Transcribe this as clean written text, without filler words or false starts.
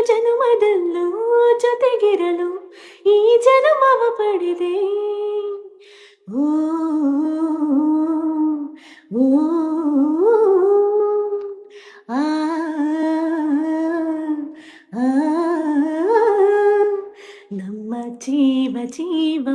ಜನುಮದಲ್ಲೂ ಜೊತೆಗಿರಲು ಈ ಜನುಮವ ಪಡೆದೆ. ಓ ಓ ಆ ಆ ನಮ್ಮ ಜೀವ ಜೀವ